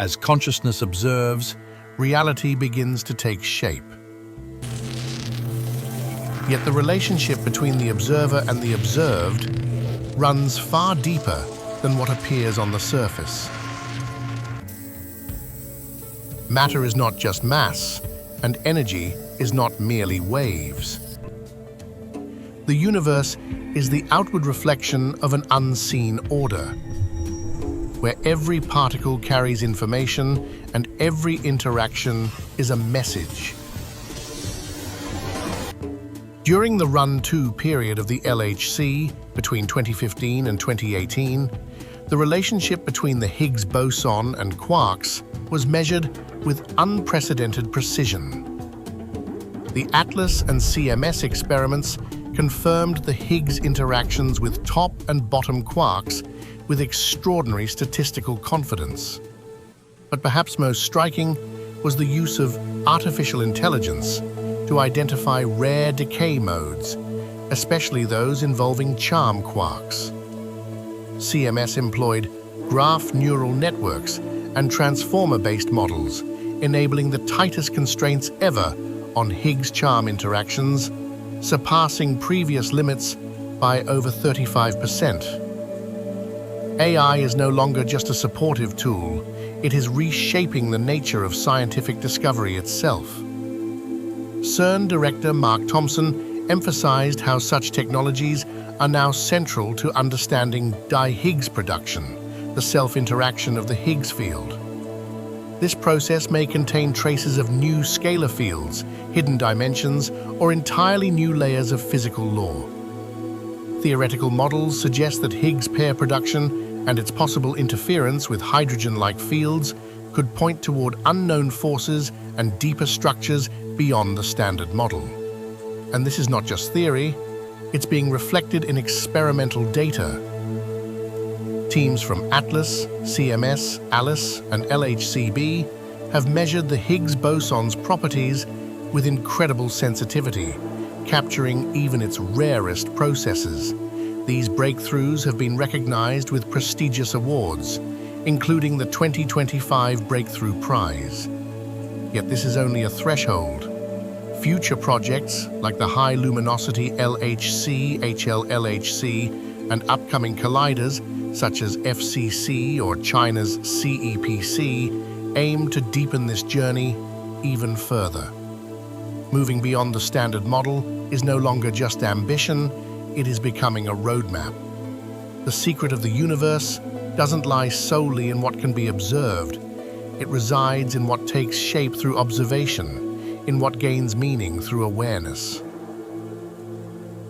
As consciousness observes, reality begins to take shape. Yet the relationship between the observer and the observed runs far deeper than what appears on the surface. Matter is not just mass, and energy is not merely waves. The universe is the outward reflection of an unseen order, where every particle carries information and every interaction is a message. During the Run 2 period of the LHC, between 2015 and 2018, the relationship between the Higgs boson and quarks was measured with unprecedented precision. The ATLAS and CMS experiments confirmed the Higgs interactions with top and bottom quarks with extraordinary statistical confidence. But perhaps most striking was the use of artificial intelligence to identify rare decay modes, especially those involving charm quarks. CMS employed graph neural networks and transformer-based models, enabling the tightest constraints ever on Higgs charm interactions, surpassing previous limits by over 35%. AI is no longer just a supportive tool, it is reshaping the nature of scientific discovery itself. CERN director Mark Thompson emphasized how such technologies are now central to understanding di-Higgs production, the self-interaction of the Higgs field. This process may contain traces of new scalar fields, hidden dimensions, or entirely new layers of physical law. Theoretical models suggest that Higgs pair production and its possible interference with hydrogen-like fields could point toward unknown forces and deeper structures beyond the standard model. And this is not just theory, it's being reflected in experimental data. Teams from ATLAS, CMS, ALICE, and LHCb have measured the Higgs boson's properties with incredible sensitivity, capturing even its rarest processes. These breakthroughs have been recognized with prestigious awards, including the 2025 Breakthrough Prize. Yet this is only a threshold. Future projects, like the High Luminosity LHC, HL-LHC, and upcoming colliders, such as FCC or China's CEPC, aim to deepen this journey even further. Moving beyond the standard model is no longer just ambition, it is becoming a roadmap. The secret of the universe doesn't lie solely in what can be observed. It resides in what takes shape through observation, in what gains meaning through awareness.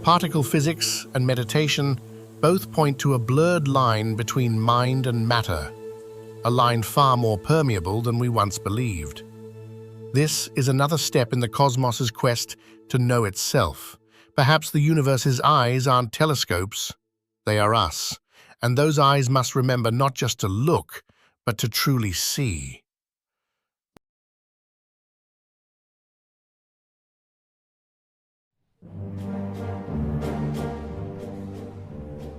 Particle physics and meditation both point to a blurred line between mind and matter, a line far more permeable than we once believed. This is another step in the cosmos's quest to know itself. Perhaps the universe's eyes aren't telescopes, they are us, and those eyes must remember not just to look, but to truly see.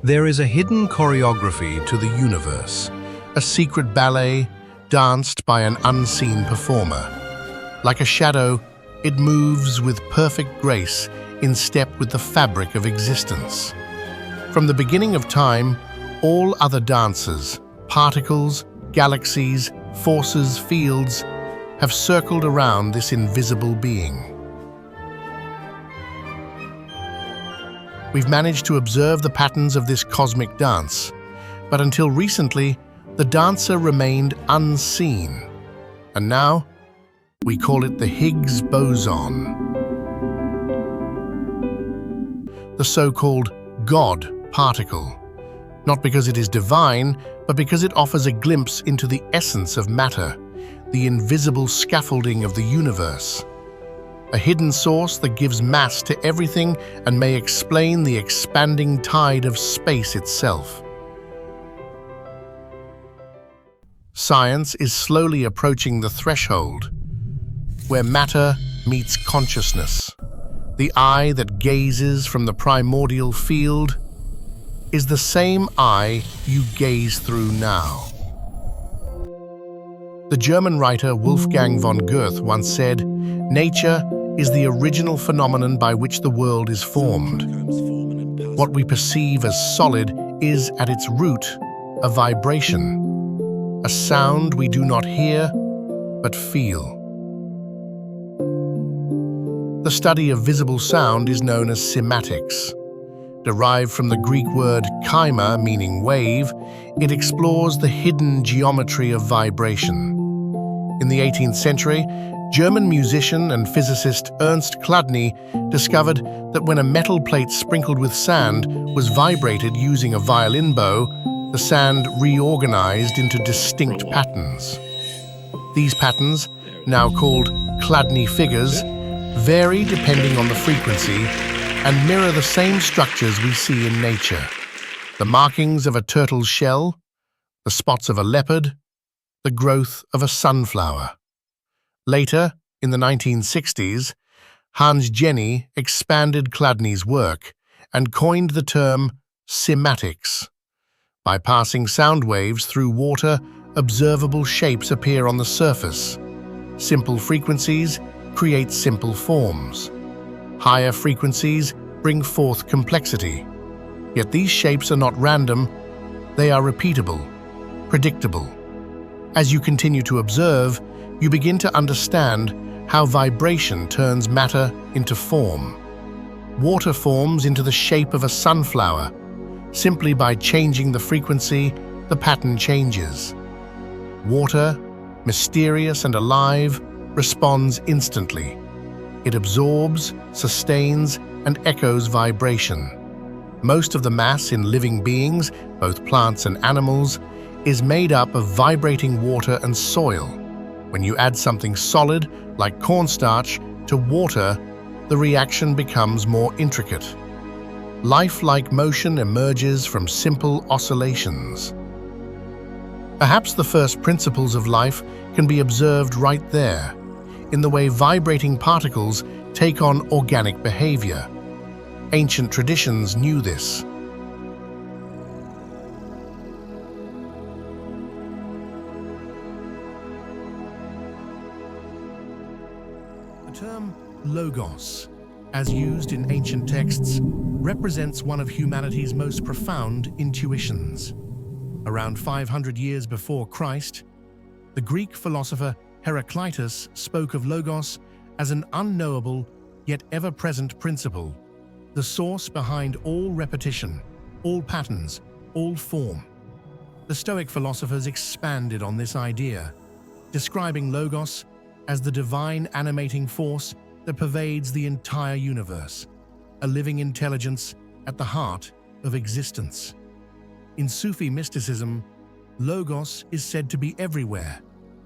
There is a hidden choreography to the universe, a secret ballet danced by an unseen performer. Like a shadow, it moves with perfect grace in step with the fabric of existence. From the beginning of time, all other dancers, particles, galaxies, forces, fields, have circled around this invisible being. We've managed to observe the patterns of this cosmic dance, but until recently, the dancer remained unseen. And now, we call it the Higgs boson. The so-called God particle, not because it is divine, but because it offers a glimpse into the essence of matter, the invisible scaffolding of the universe. A hidden source that gives mass to everything and may explain the expanding tide of space itself. Science is slowly approaching the threshold, where matter meets consciousness. The eye that gazes from the primordial field is the same eye you gaze through now. The German writer Wolfgang von Goethe once said, "Nature is the original phenomenon by which the world is formed. What we perceive as solid is, at its root, a vibration, a sound we do not hear, but feel." The study of visible sound is known as cymatics. Derived from the Greek word chyma, meaning wave, it explores the hidden geometry of vibration. In the 18th century, German musician and physicist Ernst Chladni discovered that when a metal plate sprinkled with sand was vibrated using a violin bow, the sand reorganized into distinct patterns. These patterns, now called Chladni figures, vary depending on the frequency and mirror the same structures we see in nature: the markings of a turtle's shell, the spots of a leopard, the growth of a sunflower. Later, in the 1960s, Hans Jenny expanded Chladni's work and coined the term cymatics. By passing sound waves through water, observable shapes appear on the surface. Simple frequencies create simple forms. Higher frequencies bring forth complexity. Yet these shapes are not random, they are repeatable, predictable. As you continue to observe, you begin to understand how vibration turns matter into form. Water forms into the shape of a sunflower. Simply by changing the frequency, the pattern changes. Water, mysterious and alive, responds instantly. It absorbs, sustains, and echoes vibration. Most of the mass in living beings, both plants and animals, is made up of vibrating water and soil. When you add something solid, like cornstarch, to water, the reaction becomes more intricate. Lifelike motion emerges from simple oscillations. Perhaps the first principles of life can be observed right there, in the way vibrating particles take on organic behavior. Ancient traditions knew this. The term logos, as used in ancient texts, represents one of humanity's most profound intuitions. Around 500 years before Christ, the Greek philosopher Heraclitus spoke of logos as an unknowable yet ever-present principle, the source behind all repetition, all patterns, all form. The Stoic philosophers expanded on this idea, describing logos as the divine animating force that pervades the entire universe, a living intelligence at the heart of existence. In Sufi mysticism, logos is said to be everywhere,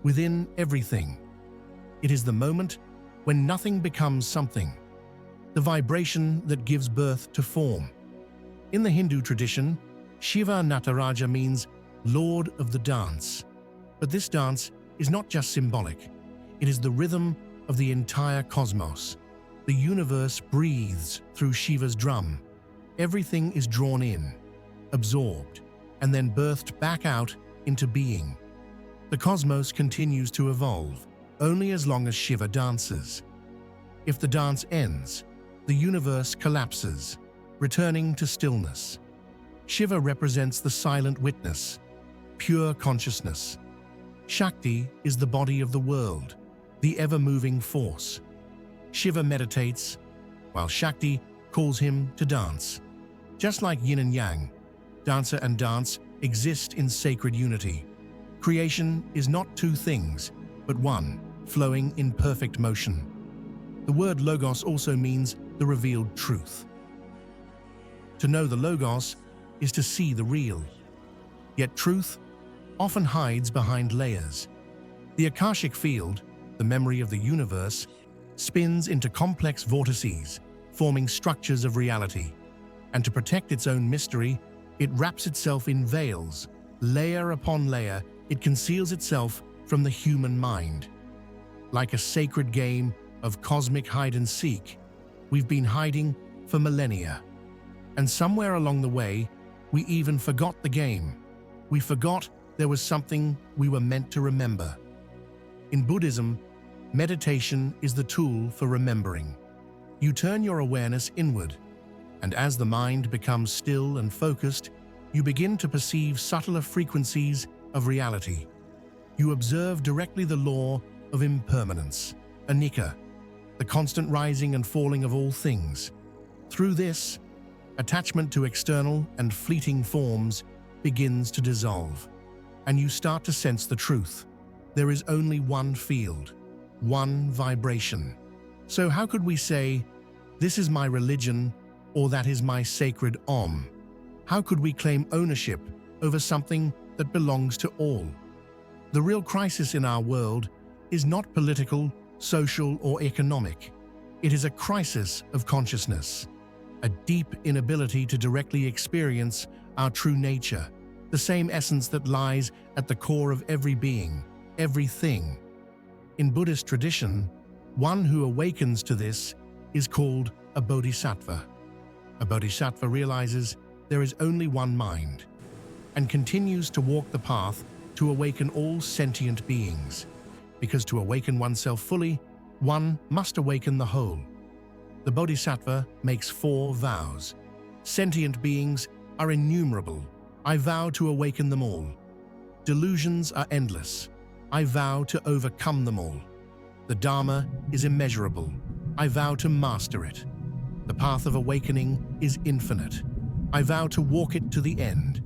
within everything. It is the moment when nothing becomes something, the vibration that gives birth to form. In the Hindu tradition, Shiva Nataraja means Lord of the dance. But this dance is not just symbolic. It is the rhythm of the entire cosmos. The universe breathes through Shiva's drum. Everything is drawn in, absorbed, and then birthed back out into being. The cosmos continues to evolve, only as long as Shiva dances. If the dance ends, the universe collapses, returning to stillness. Shiva represents the silent witness, pure consciousness. Shakti is the body of the world, the ever-moving force. Shiva meditates, while Shakti calls him to dance. Just like yin and yang, dancer and dance exist in sacred unity. Creation is not two things, but one, flowing in perfect motion. The word logos also means the revealed truth. To know the logos is to see the real. Yet truth often hides behind layers. The Akashic Field, the memory of the universe, spins into complex vortices, forming structures of reality. And to protect its own mystery, it wraps itself in veils. Layer upon layer, it conceals itself from the human mind. Like a sacred game of cosmic hide-and-seek, we've been hiding for millennia. And somewhere along the way, we even forgot the game. We forgot there was something we were meant to remember. In Buddhism, meditation is the tool for remembering. You turn your awareness inward, and as the mind becomes still and focused, you begin to perceive subtler frequencies of reality. You observe directly the law of impermanence, anicca, the constant rising and falling of all things. Through this, attachment to external and fleeting forms begins to dissolve, and you start to sense the truth. There is only one field, one vibration. So how could we say, this is my religion, or that is my sacred Om? How could we claim ownership over something that belongs to all? The real crisis in our world is not political, social, or economic. It is a crisis of consciousness, a deep inability to directly experience our true nature, the same essence that lies at the core of every being, everything. In Buddhist tradition, one who awakens to this is called a bodhisattva. A bodhisattva realizes there is only one mind and continues to walk the path to awaken all sentient beings, because to awaken oneself fully, one must awaken the whole. The bodhisattva makes 4 vows. Sentient beings are innumerable. I vow to awaken them all. Delusions are endless. I vow to overcome them all. The Dharma is immeasurable. I vow to master it. The path of awakening is infinite. I vow to walk it to the end.